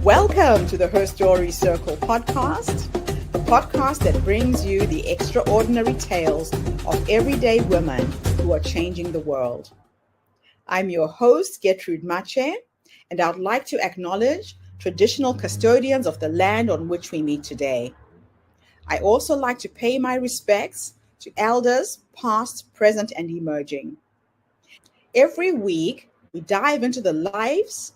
Welcome to the Her Story Circle podcast, the podcast that brings you the extraordinary tales of everyday women who are changing the world. I'm your host, Gertrude Mache, and I'd like to acknowledge traditional custodians of the land on which we meet today. I also like to pay my respects to elders, past, present, and emerging. Every week, we dive into the lives,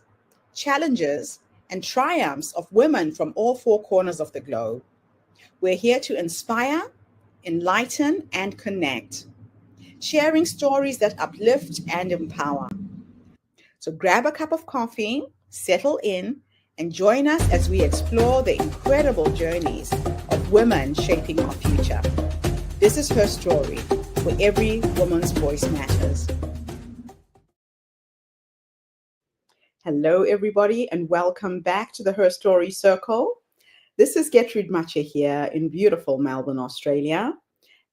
challenges, and triumphs of women from all four corners of the globe. We're here to inspire, enlighten, and connect, sharing stories that uplift and empower. So grab a cup of coffee, settle in, and join us as we explore the incredible journeys of women shaping our future. This is Her Story, where every woman's voice matters. Hello, everybody, and welcome back to the Her Story Circle. This is Gertrude Mache here in beautiful Melbourne, Australia.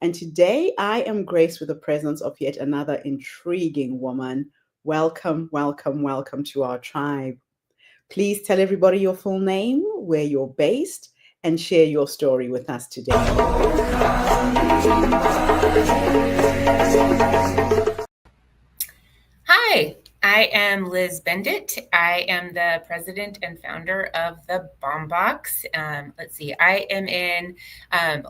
And today I am graced with the presence of yet another intriguing woman. Welcome, welcome, welcome to our tribe. Please tell everybody your full name, where you're based, and share your story with us today. Hi, I am Liz Benditt. I am the president and founder of the Bomb Box. I am in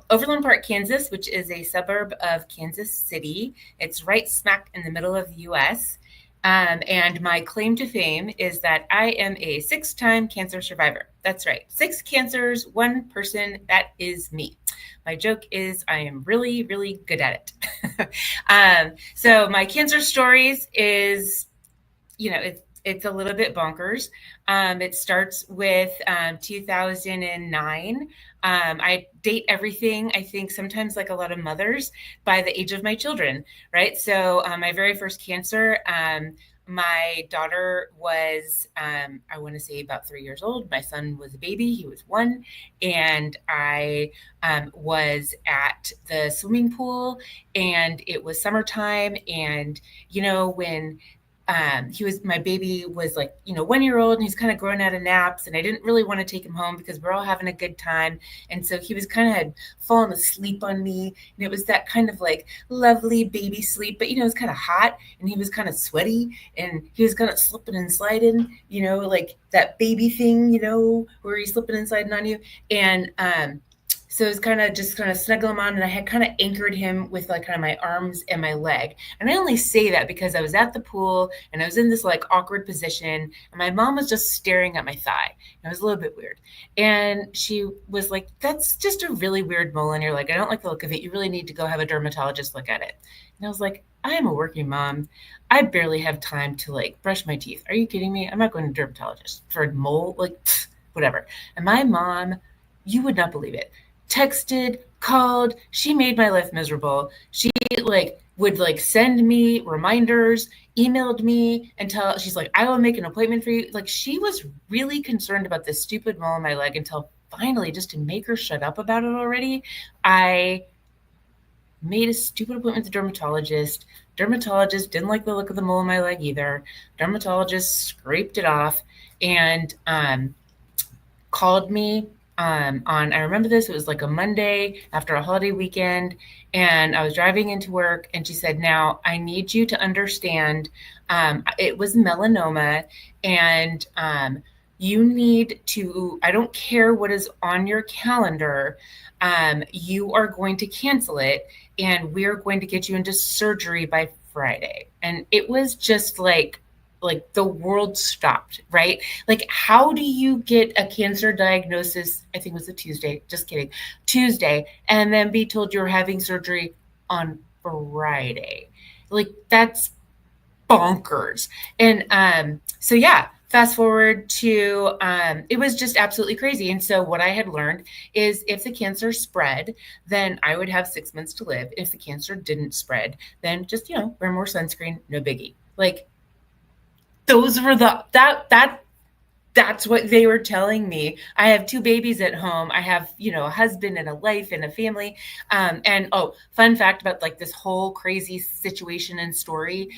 Overland Park, Kansas, which is a suburb of Kansas City. It's right smack in the middle of the U.S. And my claim to fame is that I am a 6-time cancer survivor. That's right. 6 cancers, 1 person. That is me. My joke is I am really, really good at it. So my cancer stories is, it's a little bit bonkers. It starts with 2009. I date everything, I think sometimes like a lot of mothers, by the age of my children, right? So my very first cancer, my daughter was, I want to say about 3 years old. My son was a baby. He was 1. And I was at the swimming pool, and it was summertime. And, when my baby was like, 1 year old, and he's kind of growing out of naps, and I didn't really want to take him home because we're all having a good time. And so he was kind of had fallen asleep on me, and it was that kind of like lovely baby sleep, but it was kind of hot, and he was kind of sweaty, and he was kind of slipping and sliding, like that baby thing, where he's slipping and sliding on you. And so it was kind of snuggle him on, and I had kind of anchored him with like kind of my arms and my leg. And I only say that because I was at the pool and I was in this like awkward position, and my mom was just staring at my thigh. And it was a little bit weird. And she was like, "That's just a really weird mole in your leg. I don't like the look of it. You really need to go have a dermatologist look at it." And I was like, I am a working mom. I barely have time to like brush my teeth. Are you kidding me? I'm not going to a dermatologist for a mole, like whatever. And my mom, you would not believe it, texted, called. She made my life miserable. She would send me reminders, emailed me, and she's like, "I will make an appointment for you." Like, she was really concerned about this stupid mole in my leg until finally, just to make her shut up about it already, I made a stupid appointment with the dermatologist. Dermatologist didn't like the look of the mole in my leg either. Dermatologist scraped it off and called me I remember this, it was like a Monday after a holiday weekend, and I was driving into work, and she said, "Now I need you to understand, it was melanoma, and you need to, I don't care what is on your calendar, you are going to cancel it, and we're going to get you into surgery by Friday." And it was just like the world stopped, right? Like, how do you get a cancer diagnosis? I think it was a Tuesday, just kidding, Tuesday, and then be told you're having surgery on Friday? Like, that's bonkers. And so yeah, fast forward to, it was just absolutely crazy. And so what I had learned is if the cancer spread, then I would have 6 months to live. If the cancer didn't spread, then just, wear more sunscreen, no biggie. Like, those were that's what they were telling me. I have 2 babies at home. I have, a husband and a life and a family. And fun fact about like this whole crazy situation and story.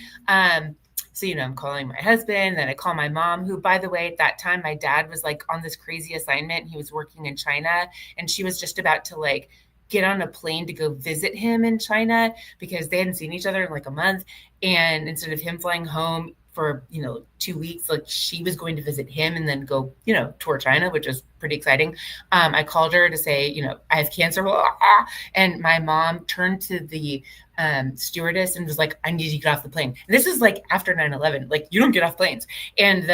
So, I'm calling my husband, then I call my mom, who, by the way, at that time, my dad was like on this crazy assignment. He was working in China, and she was just about to like get on a plane to go visit him in China because they hadn't seen each other in like a month. And instead of him flying home for 2 weeks, like she was going to visit him and then go tour China, which was pretty exciting. I called her to say I have cancer, and my mom turned to the stewardess and was like, I need you to get off the plane. And this is like after 9/11, like you don't get off planes. And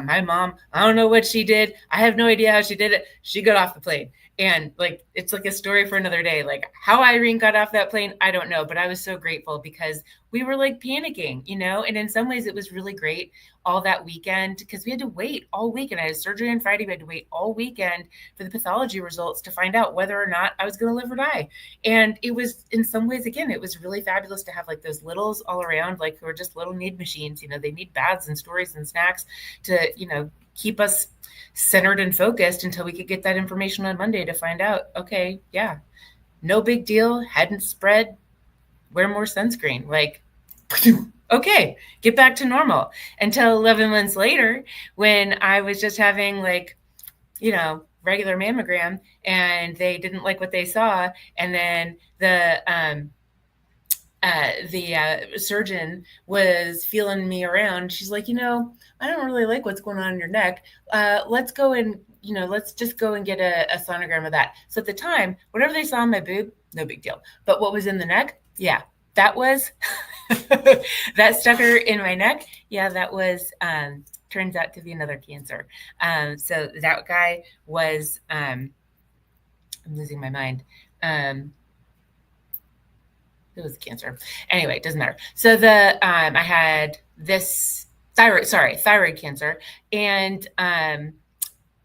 my mom, I don't know what she did, I have no idea how she did it, she got off the plane. And like, it's like a story for another day. Like how Irene got off that plane, I don't know, but I was so grateful because we were like panicking, and in some ways it was really great all that weekend because we had to wait all week. And I had surgery on Friday. We had to wait all weekend for the pathology results to find out whether or not I was going to live or die. And it was, in some ways, again, it was really fabulous to have like those littles all around, like who are just little need machines. They need baths and stories and snacks to, keep us centered and focused until we could get that information on Monday to find out, okay, yeah, no big deal, hadn't spread, wear more sunscreen. Like, okay, get back to normal. Until 11 months later, when I was just having like, regular mammogram and they didn't like what they saw. And then the surgeon was feeling me around. She's like, I don't really like what's going on in your neck. Let's go and, let's just go and get a sonogram of that. So at the time, whatever they saw in my boob, no big deal. But what was in the neck? Yeah, that was, that sucker in my neck. Yeah, that was, turns out to be another cancer. So that guy was, I'm losing my mind. It was cancer. Anyway, it doesn't matter. So I had this thyroid cancer. And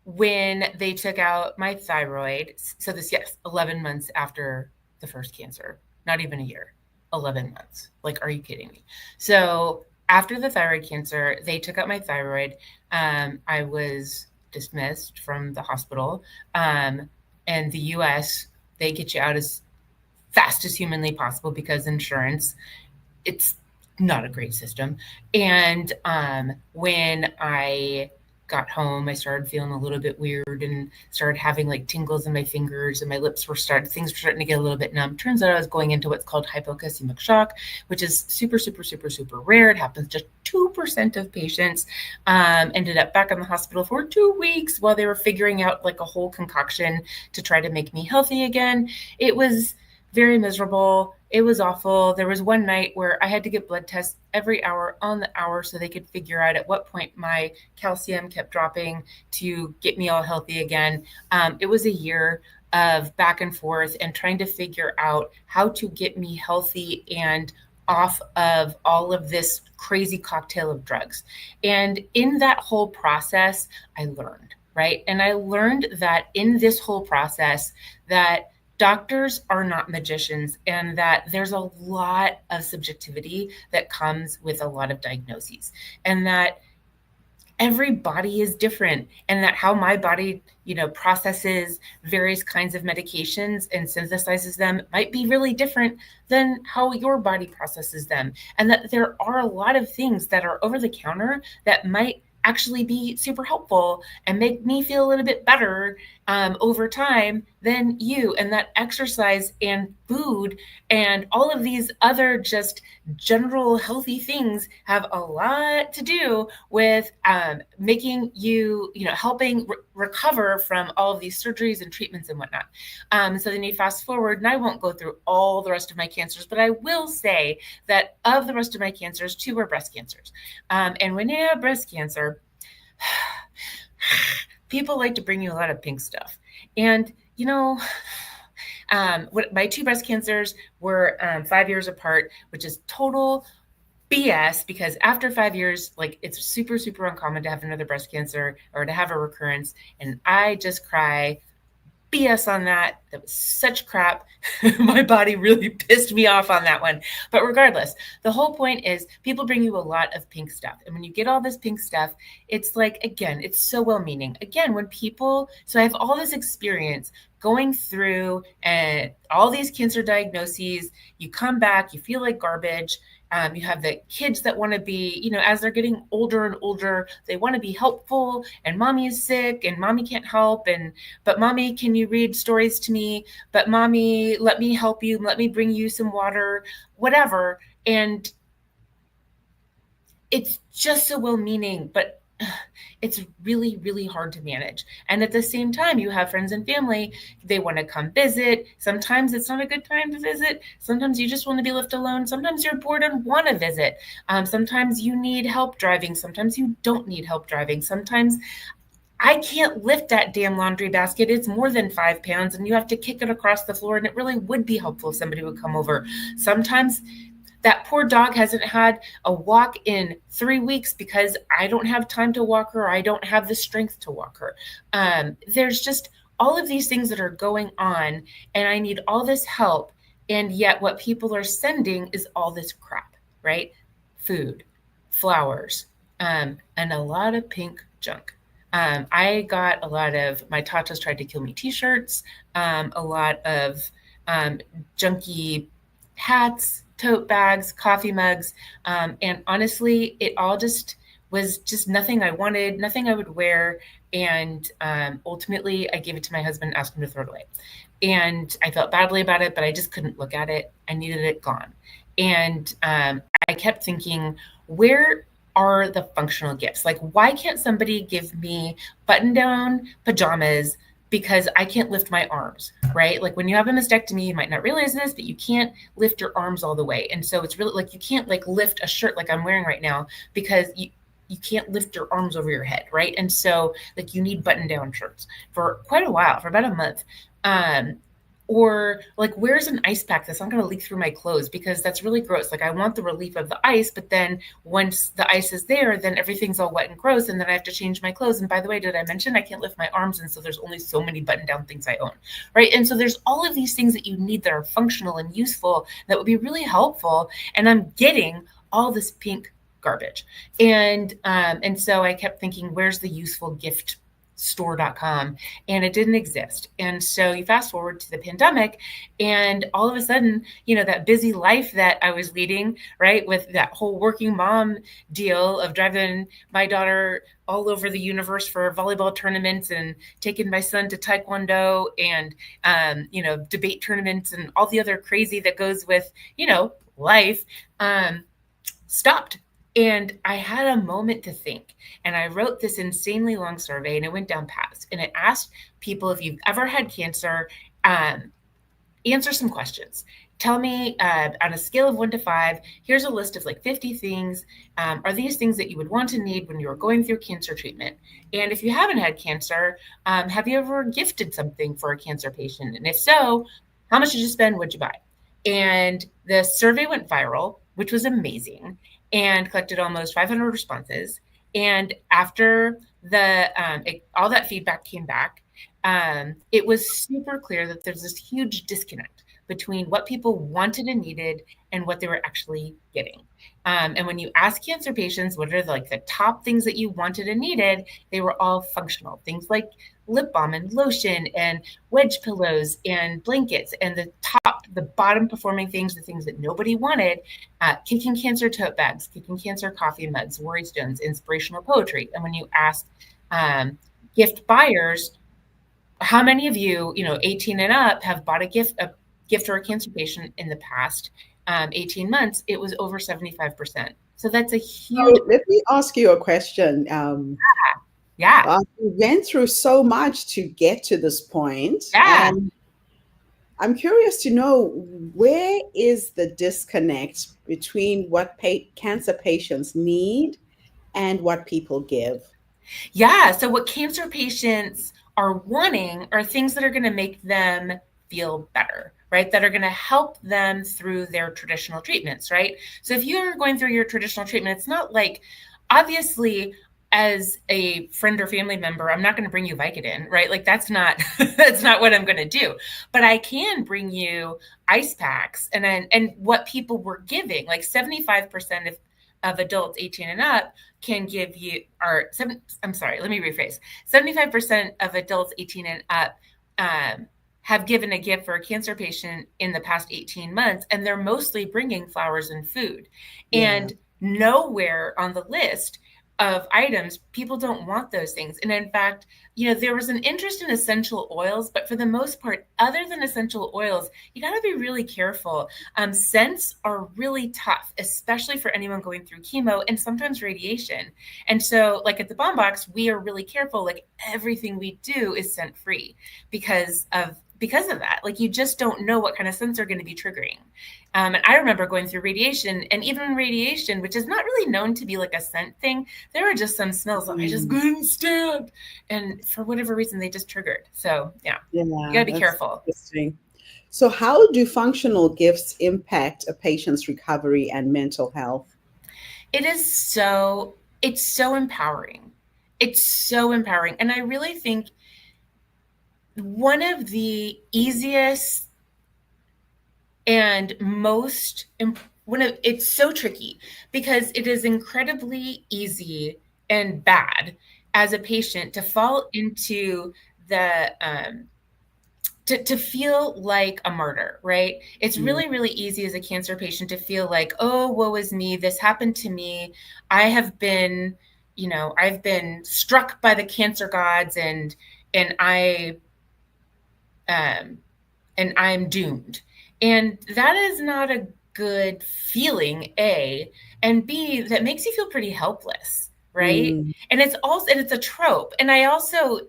when they took out my thyroid, so this, 11 months after the first cancer, not even a year, 11 months. Like, are you kidding me? So after the thyroid cancer, they took out my thyroid. I was dismissed from the hospital. And the US, they get you out as fast as humanly possible because insurance, it's not a great system. And when I got home, I started feeling a little bit weird and started having like tingles in my fingers, and my lips things were starting to get a little bit numb. Turns out I was going into what's called hypoglycemic shock, which is super, super, super, super rare. It happens just 2% of patients. Ended up back in the hospital for 2 weeks while they were figuring out like a whole concoction to try to make me healthy again. It was very miserable. It was awful. There was one night where I had to get blood tests every hour on the hour so they could figure out at what point my calcium kept dropping to get me all healthy again. It was a year of back and forth and trying to figure out how to get me healthy and off of all of this crazy cocktail of drugs. And in that whole process, I learned, right? And I learned that in this whole process that doctors are not magicians, and that there's a lot of subjectivity that comes with a lot of diagnoses, and that every body is different, and that how my body, processes various kinds of medications and synthesizes them might be really different than how your body processes them. And that there are a lot of things that are over the counter that might actually be super helpful and make me feel a little bit better over time than you. And that exercise and food and all of these other just general healthy things have a lot to do with making you, helping recover from all of these surgeries and treatments and whatnot. So then you fast forward, and I won't go through all the rest of my cancers, but I will say that of the rest of my cancers, 2 were breast cancers. And when you have breast cancer, people like to bring you a lot of pink stuff. And, my 2 breast cancers were 5 years apart, which is total BS, because after 5 years, like, it's super, super uncommon to have another breast cancer or to have a recurrence. And I just cry BS on that. That was such crap. My body really pissed me off on that one. But regardless, the whole point is people bring you a lot of pink stuff. And when you get all this pink stuff, it's like, again, it's so well-meaning. Again, so I have all this experience going through and all these cancer diagnoses, you come back, you feel like garbage, You have the kids that want to be, as they're getting older and older, they want to be helpful, and mommy is sick and mommy can't help. But mommy, can you read stories to me? But mommy, let me help you. Let me bring you some water, whatever. And it's just so well meaning, but it's really, really hard to manage. And at the same time, you have friends and family, they want to come visit. Sometimes it's not a good time to visit. Sometimes you just want to be left alone. Sometimes you're bored and want to visit. Sometimes you need help driving. Sometimes you don't need help driving. Sometimes I can't lift that damn laundry basket. It's more than 5 pounds and you have to kick it across the floor. And it really would be helpful if somebody would come over. Sometimes that poor dog hasn't had a walk in 3 weeks because I don't have time to walk her. I don't have the strength to walk her. There's just all of these things that are going on, and I need all this help. And yet what people are sending is all this crap, right? Food, flowers, and a lot of pink junk. I got a lot of my Tatas tried to kill me t-shirts, a lot of junky hats, tote bags, coffee mugs. And honestly, it all just was just nothing I wanted, nothing I would wear. And ultimately, I gave it to my husband, asked him to throw it away. And I felt badly about it, but I just couldn't look at it. I needed it gone. And I kept thinking, where are the functional gifts? Like, why can't somebody give me button down pajamas because I can't lift my arms, right? Like when you have a mastectomy, you might not realize this, but you can't lift your arms all the way. And so it's really like, you can't like lift a shirt like I'm wearing right now because you can't lift your arms over your head, right? And so like you need button down shirts for quite a while, for about a month. Or like, where's an ice pack that's not going to leak through my clothes? Because that's really gross. Like I want the relief of the ice, but then once the ice is there, then everything's all wet and gross. And then I have to change my clothes. And by the way, did I mention I can't lift my arms? And so there's only so many button down things I own, right? And so there's all of these things that you need that are functional and useful that would be really helpful. And I'm getting all this pink garbage. And so I kept thinking, where's the useful gift store.com, and it didn't exist. And so you fast forward to the pandemic, and all of a sudden, that busy life that I was leading, right, with that whole working mom deal of driving my daughter all over the universe for volleyball tournaments and taking my son to taekwondo and debate tournaments and all the other crazy that goes with life, stopped. And I had a moment to think, and I wrote this insanely long survey, and it went down fast. And it asked people, if you've ever had cancer, answer some questions. Tell me on a scale of 1 to 5, here's a list of like 50 things. Are these things that you would want to need when you're going through cancer treatment? And if you haven't had cancer, have you ever gifted something for a cancer patient? And if so, how much did you spend? What'd you buy? And the survey went viral, which was amazing, and collected almost 500 responses. And after all that feedback came back, it was super clear that there's this huge disconnect between what people wanted and needed and what they were actually getting. And when you ask cancer patients, what are the top things that you wanted and needed, they were all functional. Things like lip balm and lotion and wedge pillows and blankets, and the bottom performing things, the things that nobody wanted, kicking cancer tote bags, kicking cancer coffee mugs, worry stones, inspirational poetry. And when you ask gift buyers, how many of you, 18 and up, have bought a gift for a cancer patient in the past 18 months, it was over 75%. So that's a huge. So let me ask you a question. Yeah. You went through so much to get to this point. Yeah. And I'm curious to know, where is the disconnect between what cancer patients need and what people give? Yeah. So what cancer patients are wanting are things that are going to make them feel better, right? That are going to help them through their traditional treatments, right? So if you're going through your traditional treatment, it's not like, obviously, as a friend or family member, I'm not going to bring you Vicodin, right? Like that's not what I'm going to do. But I can bring you ice packs, and what people were giving, like 75% of adults 18 and up can give you, let me rephrase. 75% of adults 18 and up have given a gift for a cancer patient in the past 18 months, and they're mostly bringing flowers and food. Yeah. And nowhere on the list of items, people don't want those things. And in fact, there was an interest in essential oils, but for the most part, other than essential oils, you got to be really careful. Scents are really tough, especially for anyone going through chemo and sometimes radiation. And so, like at the Bomb Box, we are really careful. Like everything we do is scent free because of that. Like you just don't know what kind of scents are going to be triggering. And I remember going through radiation, and even radiation, which is not really known to be like a scent thing, there were just some smells that I just couldn't stand. And for whatever reason, they just triggered. So yeah, you got to be careful. Interesting. So how do functional gifts impact a patient's recovery and mental health? It's so empowering. It's so empowering. And I really think one of the easiest and it's so tricky because it is incredibly easy and bad as a patient to fall into the to feel like a martyr, right? It's really, really easy as a cancer patient to feel like, oh, woe is me. This happened to me. I have been, I've been struck by the cancer gods, and I and I'm doomed. And that is not a good feeling, A. And B, that makes you feel pretty helpless, right? And it's a trope. And I also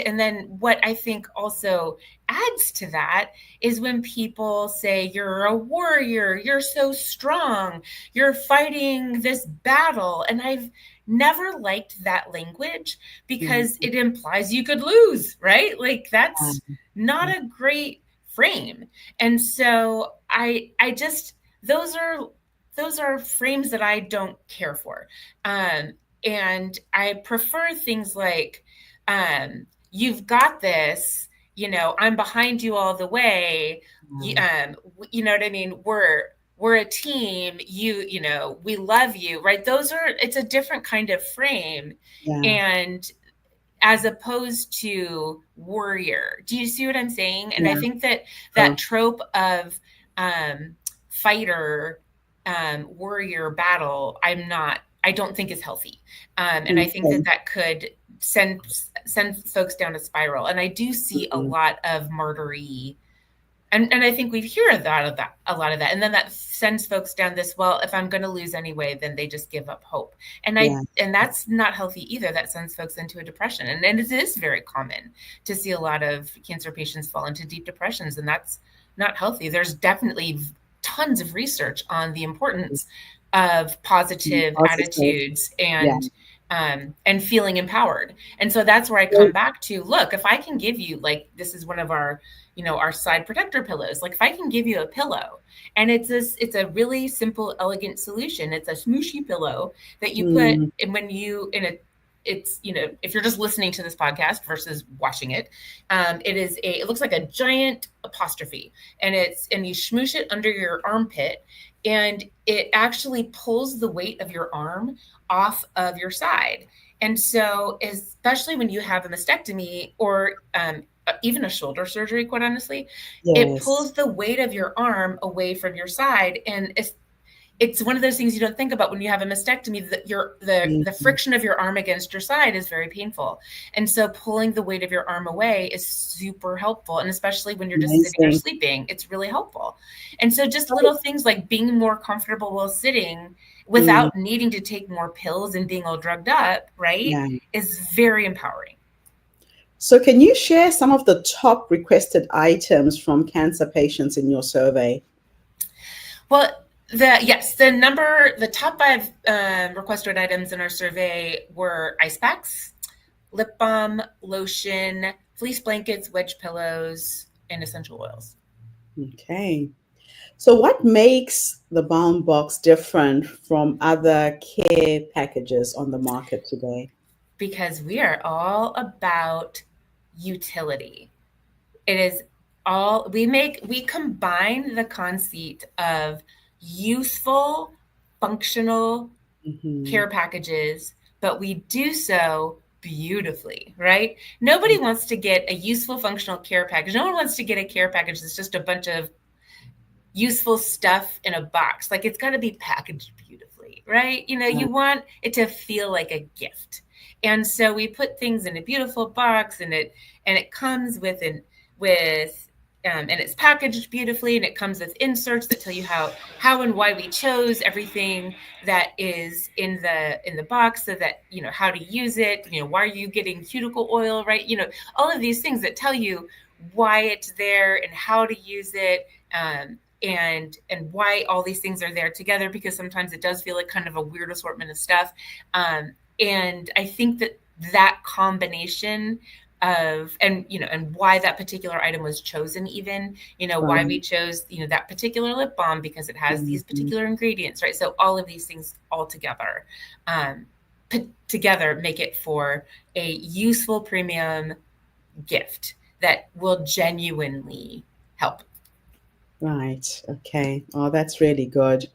and then what I think also adds to that is when people say you're a warrior, you're so strong, you're fighting this battle. And I've never liked that language because it implies you could lose, right? Like that's not a great frame. And so I just those are frames that I don't care for. And I prefer things like you've got this, I'm behind you all the way. You know what I mean? We're a team, we love you, right? It's a different kind of frame. And as opposed to warrior. Do you see what I'm saying? And I think that trope of fighter, warrior, battle, I don't think is healthy. And I think that could send folks down a spiral. And I do see a lot of martyry. And I think we hear a lot of that. And then that sends folks down this, well, if I'm going to lose anyway, then they just give up hope. And that's not healthy either. That sends folks into a depression. And it is very common to see a lot of cancer patients fall into deep depressions, and that's not healthy. There's definitely tons of research on the importance of positive attitudes and feeling empowered. And so that's where I come back to, look, if I can give you, like, this is one of our, our side protector pillows. Like if I can give you a pillow, and it's a really simple, elegant solution. It's a smooshy pillow that you put in when you it's, if you're just listening to this podcast versus watching it, it looks like a giant apostrophe, and you smoosh it under your armpit, and it actually pulls the weight of your arm off of your side. And so, especially when you have a mastectomy or even a shoulder surgery, quite honestly, it pulls the weight of your arm away from your side. And it's one of those things you don't think about when you have a mastectomy, that the friction of your arm against your side is very painful. And so pulling the weight of your arm away is super helpful. And especially when you're just sitting or sleeping, it's really helpful. And so just little things like being more comfortable while sitting without needing to take more pills and being all drugged up, right, is very empowering. So can you share some of the top requested items from cancer patients in your survey? Well, the top 5 requested items in our survey were ice packs, lip balm, lotion, fleece blankets, wedge pillows, and essential oils. Okay. So what makes the Bomb Box different from other care packages on the market today? Because we are all about utility. It is all we combine the conceit of useful, functional care packages, but we do so beautifully, right? Nobody wants to get a useful functional care package. No one wants to get a care package that's just a bunch of useful stuff in a box. Like, it's got to be packaged beautifully, right? You want it to feel like a gift. And so we put things in a beautiful box, and it comes with and it's packaged beautifully, and it comes with inserts that tell you how and why we chose everything that is in the box, so that how to use it, why are you getting cuticle oil, right? All of these things that tell you why it's there and how to use it, and why all these things are there together, because sometimes it does feel like kind of a weird assortment of stuff. And I think that combination of, and why that particular item was chosen, even why we chose that particular lip balm, because it has these particular ingredients, right? So all of these things all together put together make it for a useful premium gift that will genuinely help. Right. Okay. Oh, that's really good.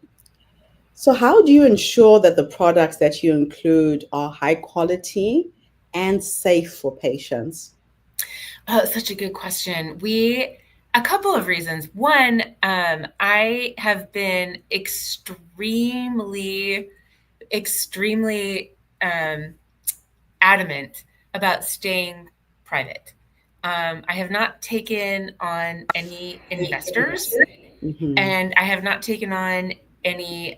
So, how do you ensure that the products that you include are high quality and safe for patients? Oh, such a good question. A couple of reasons. One, I have been extremely adamant about staying private. I have not taken on any investors, Mm-hmm. and I have not taken on any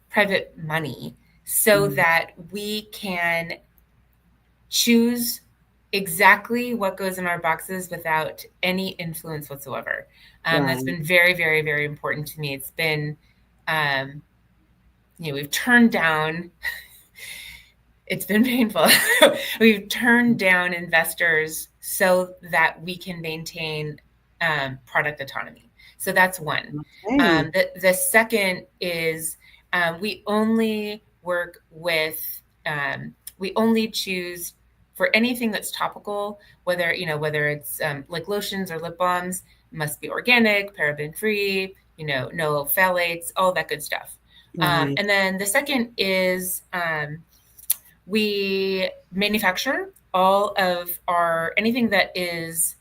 private money, so that we can choose exactly what goes in our boxes without any influence whatsoever. That's Right. been very, very, very important to me. It's been, um, we've turned down, it's been painful. We've turned down investors so that we can maintain product autonomy. So that's one. Okay. The second is, we only work with, we only choose for anything that's topical, whether it's like lotions or lip balms, must be organic, paraben free, no phthalates, all that good stuff. Right. And then the second is, we manufacture all of anything that is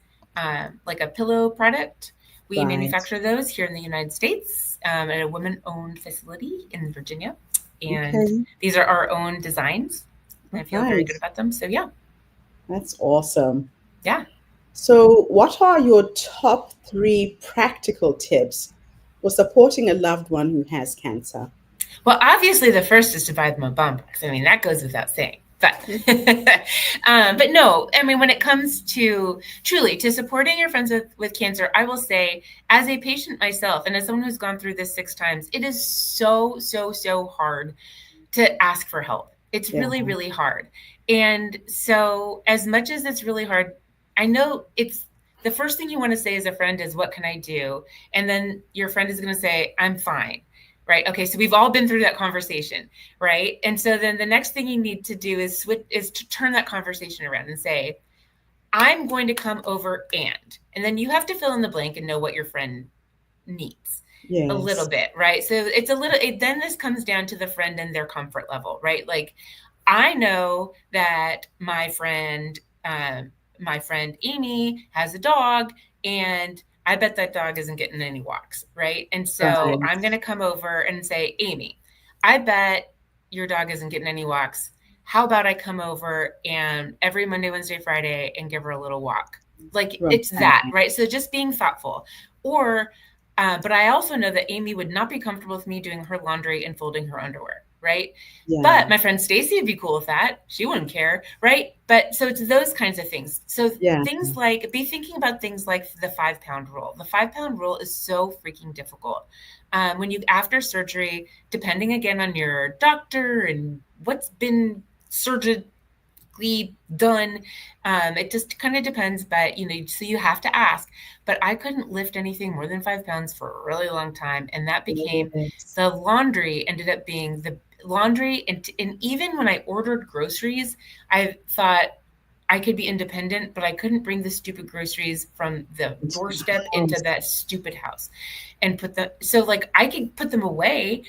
like a pillow product. We Right. manufacture those here in the United States, at a women-owned facility in Virginia. And Okay. these are our own designs. I feel very Right. good about them. So yeah, That's awesome. yeah. So, what are your top three practical tips for supporting a loved one who has cancer? Well, obviously, the first is to buy them a bump box. I mean, that goes without saying. But no, I mean, when it comes to truly to supporting your friends with cancer, I will say, as a patient myself, and as someone who's gone through this 6 times, it is so, so, so hard to ask for help. It's Yeah. really, really hard. And so, as much as it's really hard, I know it's the first thing you want to say as a friend is, what can I do? And then your friend is going to say, I'm fine. Right. Okay. So we've all been through that conversation. Right. And so then the next thing you need to do is to turn that conversation around and say, I'm going to come over and then you have to fill in the blank and know what your friend needs a little Yes. bit. Right. So it's then this comes down to the friend and their comfort level. Right. Like, I know that my friend Amy has a dog, and I bet that dog isn't getting any walks, right? And so Right. I'm going to come over and say, Amy, I bet your dog isn't getting any walks. How about I come over and every Monday, Wednesday, Friday and give her a little walk? Like, Right. it's that, right? So just being thoughtful. Or, but I also know that Amy would not be comfortable with me doing her laundry and folding her underwear, right? Yeah. But my friend Stacy would be cool with that. She wouldn't care, right? But so it's those kinds of things. So Yeah. things like, be thinking about things like the 5 pound rule. The 5 pound rule is so freaking difficult. When you, after surgery, depending again on your doctor and what's been surgically done, it just kind of depends. But so you have to ask. But I couldn't lift anything more than 5 pounds for a really long time, and that became Yes. the laundry. Ended up being the laundry, and even when I ordered groceries, I thought I could be independent, but I couldn't bring the stupid groceries from the Into the doorstep into house. that stupid house and put them. So like, I could put them away,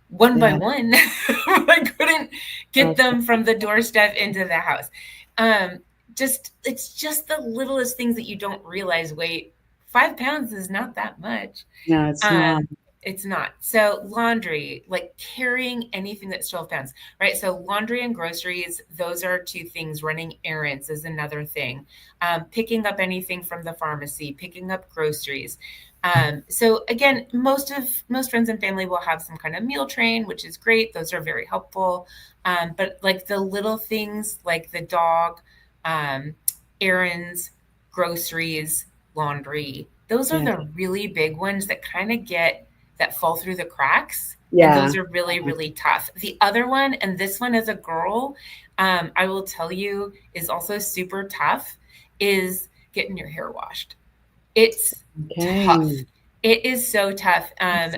one by Yeah. one. I couldn't get Okay. them from the doorstep into the house. Um, just it's just the littlest things that you don't realize. Wait, 5 pounds is not that much. No, it's not. Um, it's not. So laundry, like carrying anything that's 12 pounds, right? So laundry and groceries, those are two things. Running errands is another thing. Picking up anything from the pharmacy, picking up groceries. So again, most friends and family will have some kind of meal train, which is great. Those are very helpful. But like the little things like the dog, um, errands, groceries, laundry, those are Yeah. the really big ones that kind of get that fall through the cracks. And Yeah. those are really, really tough. The other one, and this one as a girl, I will tell you is also super tough, is getting your hair washed. It's tough. Okay. It is so tough.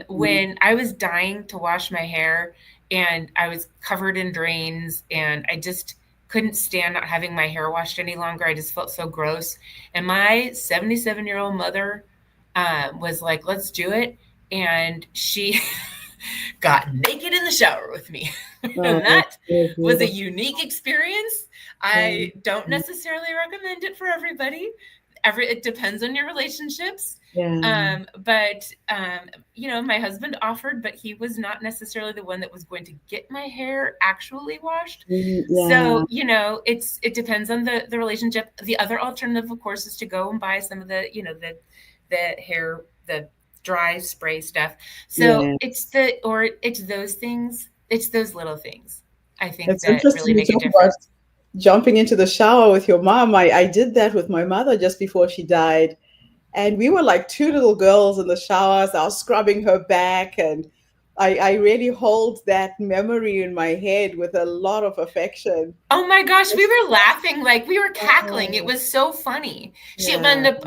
When I was dying to wash my hair and I was covered in drains and I just couldn't stand not having my hair washed any longer. I just felt so gross. And my 77-year-old mother was like, let's do it. And she got naked in the shower with me. Oh, And that's that so was a beautiful. unique experience. I don't Yeah. necessarily recommend it for everybody. It depends on your relationships. Yeah. But my husband offered, but he was not necessarily the one that was going to get my hair actually washed. Yeah. So, it depends on the relationship. The other alternative, of course, is to go and buy some of the hair, the dry spray stuff. So Yeah. it's those things, it's those little things I think It's that interesting really you make a talk about difference. jumping into the shower with your mom. I did that with my mother just before she died. And we were like two little girls in the showers. I was scrubbing her back. And I really hold that memory in my head with a lot of affection. Oh my gosh, we It's were laughing, like we were cackling. It so, was so funny. yeah.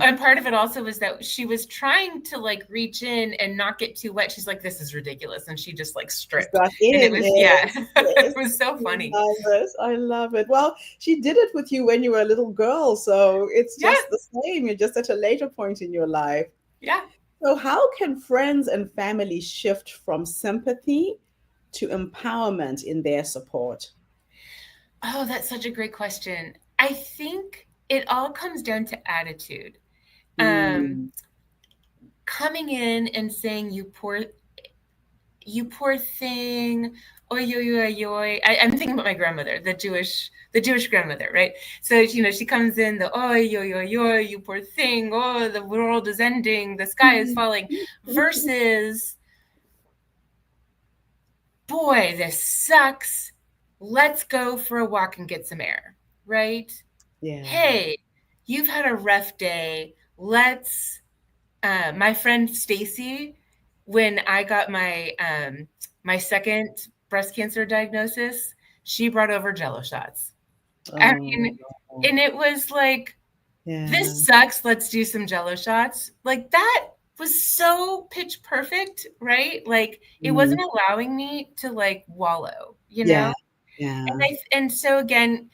And part of it also was that she was trying to like reach in and not get too wet. She's like, this is ridiculous. And she just like Just stripped. got And it in. was, yeah, Yes. it Yes. was so I funny. love it. I love it. Well, she did it with you when you were a little girl. So it's Yeah, just the same. You're just at a later point in your life. yeah. So, how can friends and family shift from sympathy to empowerment in their support? Oh, that's such a great question. I think it all comes down to attitude. Um, Mm, coming in and saying, you poor thing. Oi, oi, oi, oi. I'm thinking about my grandmother, the Jewish grandmother, right? So, she comes in the oi, oi, oi, oi, you poor thing. Oh, the world is ending. The sky is falling. Versus, boy, this sucks. Let's go for a walk and get some air, right? yeah. Hey, you've had a rough day. My friend Stacy, when I got my second breast cancer diagnosis, she brought over Jello shots. I Oh, mean, and it was like, yeah. this sucks. Let's do some Jello shots. Like that was so pitch perfect, right? Like it Mm, wasn't allowing me to like wallow, yeah. Yeah. and so again,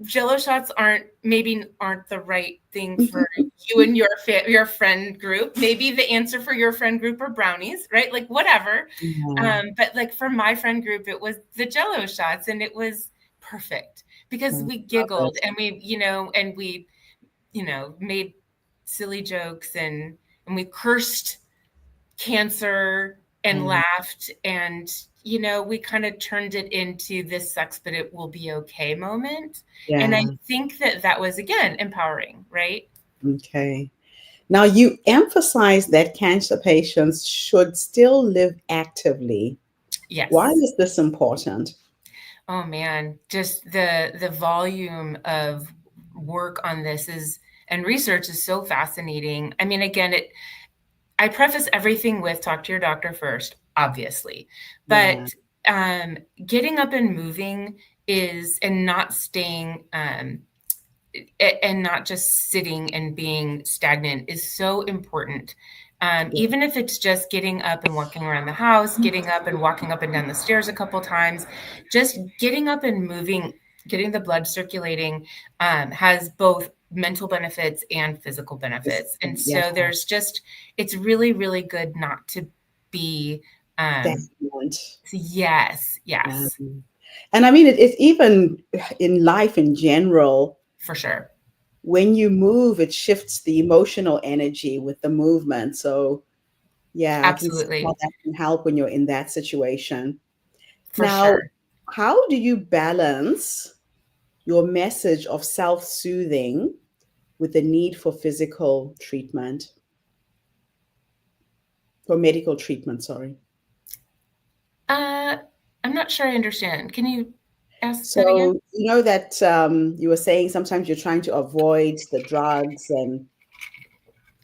Jello shots aren't the right thing for you and your friend group. Maybe the answer for your friend group are brownies, right? Like whatever. Yeah. But like for my friend group, it was the Jello shots, and it was perfect because I we love giggled it. and we made silly jokes and we cursed cancer and Yeah. laughed, and we kind of turned it into this sucks but it will be okay moment. And I Yeah. think that was again empowering, right? Okay. Now, you emphasize that cancer patients should still live actively. Why Yes. is this important? Oh man, just the volume of work on this is and research is so fascinating. I mean, again, I preface everything with talk to your doctor first, obviously. Yeah. But getting up and moving is, and not staying, and not just sitting and being stagnant is so important. Yeah. Even if it's just getting up and walking around the house, getting up and walking up and down the stairs a couple times, just getting up and moving, getting the blood circulating, has both mental benefits and physical This, benefits. And yeah. so it's really, really good not to be stagnant. Yes, Yeah. yes, And I mean, it's even in life in general, for sure. when you move, it shifts the emotional energy with the movement. So, yeah, I can see how Absolutely, that can help when you're in that situation. for Now, sure. how do you balance your message of self soothing with the need for physical treatment, for medical treatment? Sorry. Uh, I'm not sure I understand. Can you ask that again? So, you know that you were saying sometimes you're trying to avoid the drugs and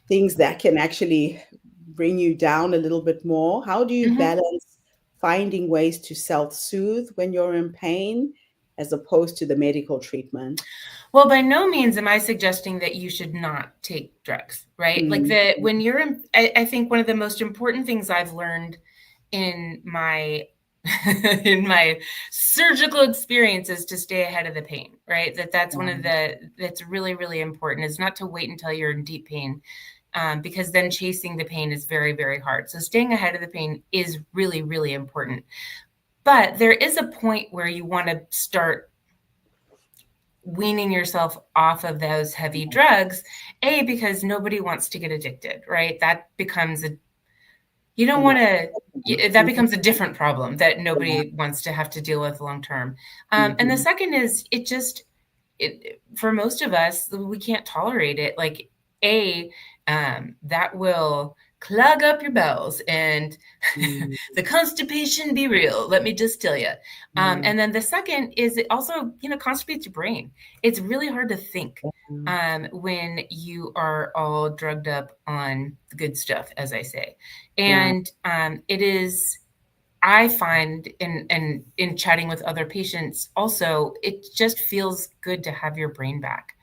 things that can actually bring you down a little bit more. How do you Mhm. balance finding ways to self soothe when you're in pain as opposed to the medical treatment? Well, by no means am I suggesting that you should not take drugs, right? Like Mm, when you're in, I think one of the most important things I've learned in my in my surgical experience is to stay ahead of the pain, right? That's one of that's really, really important, is not to wait until you're in deep pain, because then chasing the pain is very, very hard. So staying ahead of the pain is really, really important. But there is a point where you want to start weaning yourself off of those heavy drugs, because nobody wants to get addicted, right? That becomes a, you don't yeah. want to, that Mhm. becomes a different problem that Yeah. nobody wants to have to deal with long term. And the Mhm. second is, for most of us, we can't tolerate it. Like, a that will clog up your bowels, and Mm, the constipation be real, let me just tell you. mm, And then the second is, it also, constipates your brain. It's really hard to think yeah. when you are all drugged up on the good stuff, as I say. Yeah. And it is, I find in chatting with other patients also, it just feels good to have your brain back,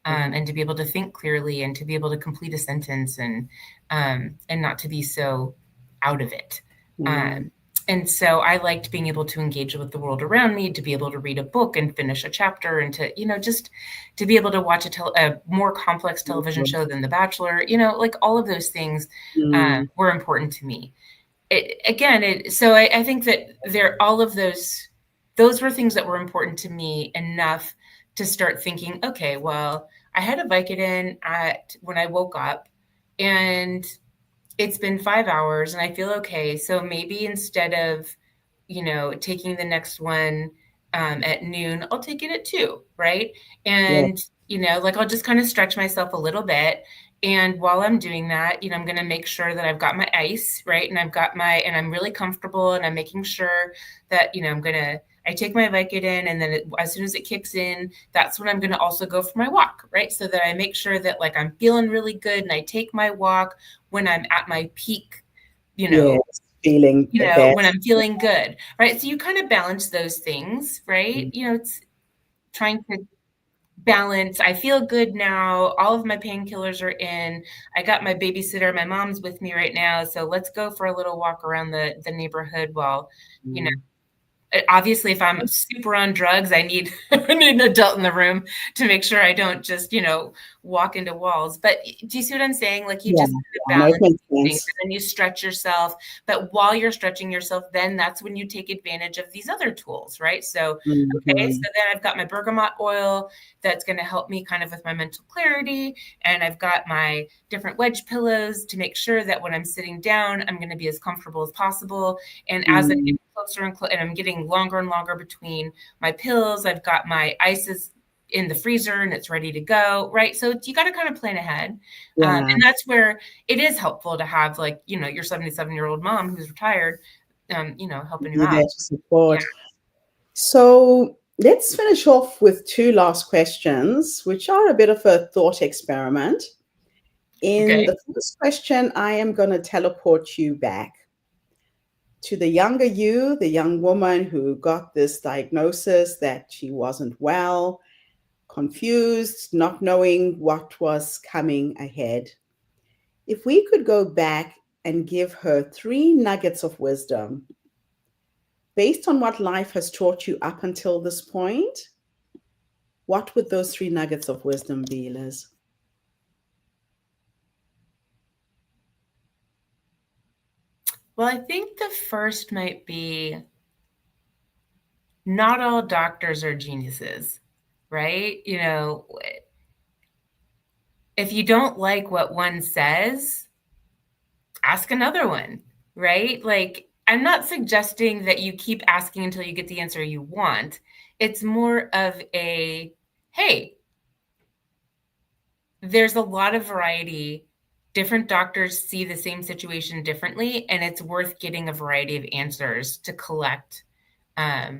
Yeah. and to be able to think clearly and to be able to complete a sentence, and not to be so out of it. Mm, Um, and so I liked being able to engage with the world around me, to be able to read a book and finish a chapter, and to, just to be able to watch a more complex television show than The Bachelor, like all of those things mm, were important to me. So I think that there, all of those were things that were important to me enough to start thinking, okay, well, I had a Vicodin at when I woke up, and it's been 5 hours and I feel okay. So maybe instead of, taking the next one at noon, I'll take it at 2, right? yeah. And, like, I'll just kind of stretch myself a little bit. And while I'm doing that, I'm going to make sure that I've got my ice, right? And I'm really comfortable, and I'm making sure that, I take my Vicodin, and then as soon as it kicks in, that's when I'm going to also go for my walk, right? So that I make sure that, like, I'm feeling really good, and I take my walk when I'm at my peak, you know, Yes. Feeling the when best. I'm feeling good, right? So you kind of balance those things, right? Mm, It's trying to balance. I feel good now. All of my painkillers are in. I got my babysitter. My mom's with me right now. So let's go for a little walk around the neighborhood while, you know, mm. obviously, if I'm super on drugs, I need I need an adult in the room to make sure I don't just, walk into walls. But do you see what I'm saying? Like, you Yeah. just kind of Yeah. No, it balance makes things, sense. and then you stretch yourself. But while you're stretching yourself, then that's when you take advantage of these other tools, right? So, okay, so Mhm. then I've got my bergamot oil that's going to help me kind of with my mental clarity. And I've got my different wedge pillows to make sure that when I'm sitting down, I'm going to be as comfortable as possible. And as I'm Mm, getting closer and I'm getting longer and longer between my pills, I've got my ices in the freezer and it's ready to go, right? So you got to kind of plan ahead. yeah. And that's where it is helpful to have, like, your 77-year-old mom who's retired, helping you Be there out. to Yeah. support. So let's finish off with two last questions, which are a bit of a thought experiment. In Okay. the first question, I am going to teleport you back to the younger you, the young woman who got this diagnosis that she wasn't well, confused, not knowing what was coming ahead. If we could go back and give her three nuggets of wisdom based on what life has taught you up until this point, what would those three nuggets of wisdom be, Liz? Well, I think the first might be not all doctors are geniuses, right? If you don't like what one says, ask another one, right? Like, I'm not suggesting that you keep asking until you get the answer you want. It's more of a, hey, there's a lot of variety. Different doctors see the same situation differently, and it's worth getting a variety of answers to collect a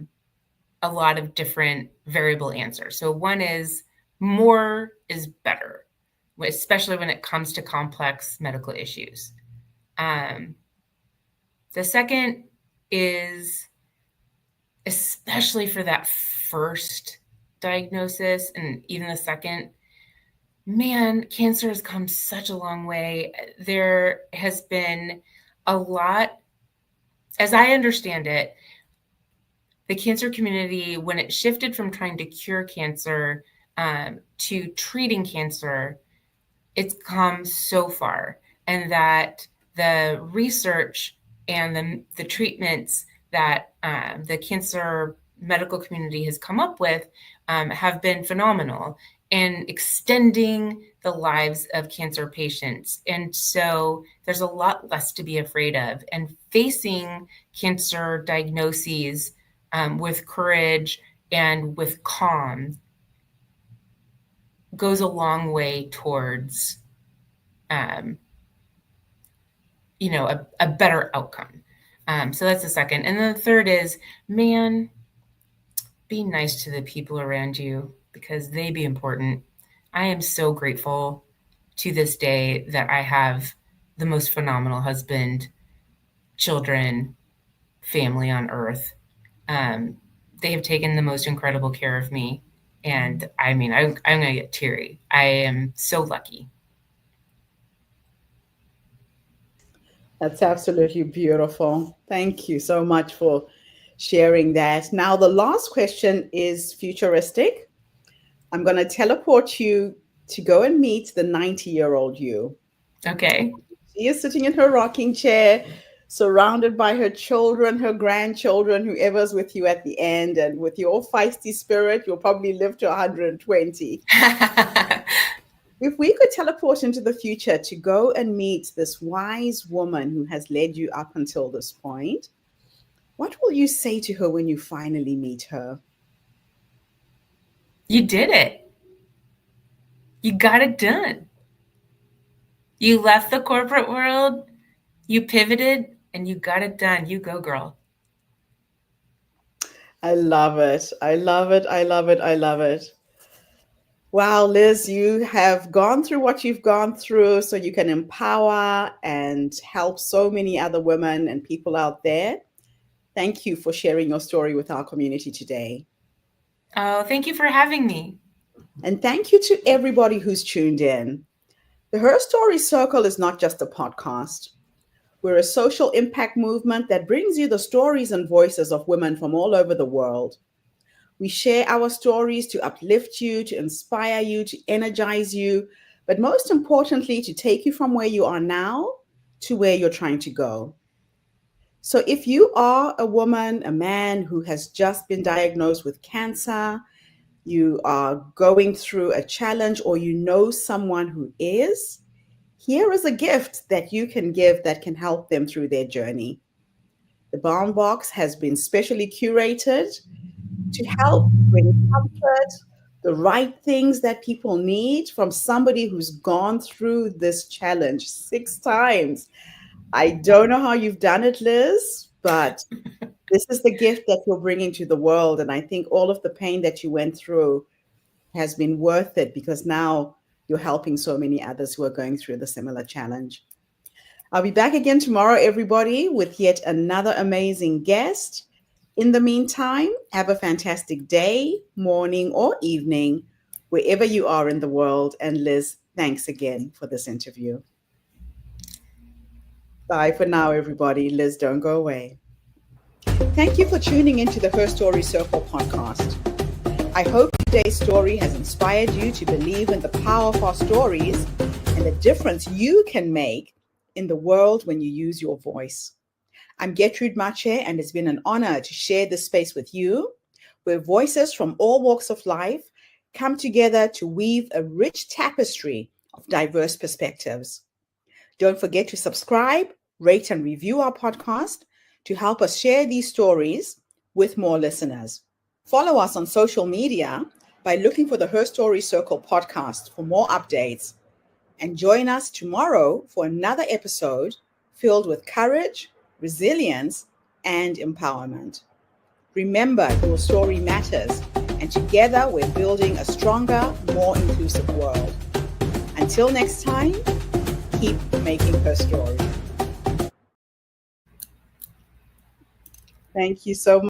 lot of different variable answers. So one is more is better, especially when it comes to complex medical issues. The second is, especially for that first diagnosis and even the second, man, cancer has come such a long way. There has been a lot, as I understand it, the cancer community, when it shifted from trying to cure cancer to treating cancer, it's come so far. And that the research and the treatments that the cancer medical community has come up with have been phenomenal in extending the lives of cancer patients. And so there's a lot less to be afraid of. And facing cancer diagnoses with courage and with calm goes a long way towards a better outcome. So that's the second. And then the third is, man, be nice to the people around you because they be important. I am so grateful to this day that I have the most phenomenal husband, children, family on earth. They have taken the most incredible care of me. And I mean, I'm going to get teary. I am so lucky. That's absolutely beautiful. Thank you so much for sharing that. Now, the last question is futuristic. I'm going to teleport you to go and meet the 90-year-old you. Okay. She is sitting in her rocking chair, surrounded by her children, her grandchildren, whoever's with you at the end. And with your feisty spirit, you'll probably live to 120. If we could teleport into the future to go and meet this wise woman who has led you up until this point, what will you say to her when you finally meet her? You did it. You got it done. You left the corporate world, you pivoted, and you got it done. You go, girl. I love it. I love it. I love it. I love it. Wow, Liz, you have gone through what you've gone through so you can empower and help so many other women and people out there. Thank you for sharing your story with our community today. Oh, thank you for having me. And thank you to everybody who's tuned in. The Her Story Circle is not just a podcast. We're a social impact movement that brings you the stories and voices of women from all over the world. We share our stories to uplift you, to inspire you, to energize you, but most importantly, to take you from where you are now to where you're trying to go. So if you are a woman, a man who has just been diagnosed with cancer, you are going through a challenge, or you know someone who is, here is a gift that you can give that can help them through their journey. The Barn Box has been specially curated to help bring comfort, the right things that people need from somebody who's gone through this challenge 6 times. I don't know how you've done it, Liz, but this is the gift that you're bringing to the world. And I think all of the pain that you went through has been worth it because now you're helping so many others who are going through the similar challenge. I'll be back again tomorrow, everybody, with yet another amazing guest. In the meantime, have a fantastic day, morning, or evening, wherever you are in the world. And Liz, thanks again for this interview. Bye for now, everybody. Liz, don't go away. Thank you for tuning into the Her Story Circle podcast. I hope today's story has inspired you to believe in the power of our stories and the difference you can make in the world when you use your voice. I'm Gertrude Mache, and it's been an honor to share this space with you, where voices from all walks of life come together to weave a rich tapestry of diverse perspectives. Don't forget to subscribe, rate, and review our podcast to help us share these stories with more listeners. Follow us on social media by looking for the Her Story Circle podcast for more updates. And join us tomorrow for another episode filled with courage, resilience, and empowerment. Remember, your story matters, and together we're building a stronger, more inclusive world. Until next time, keep making her story. Thank you so much.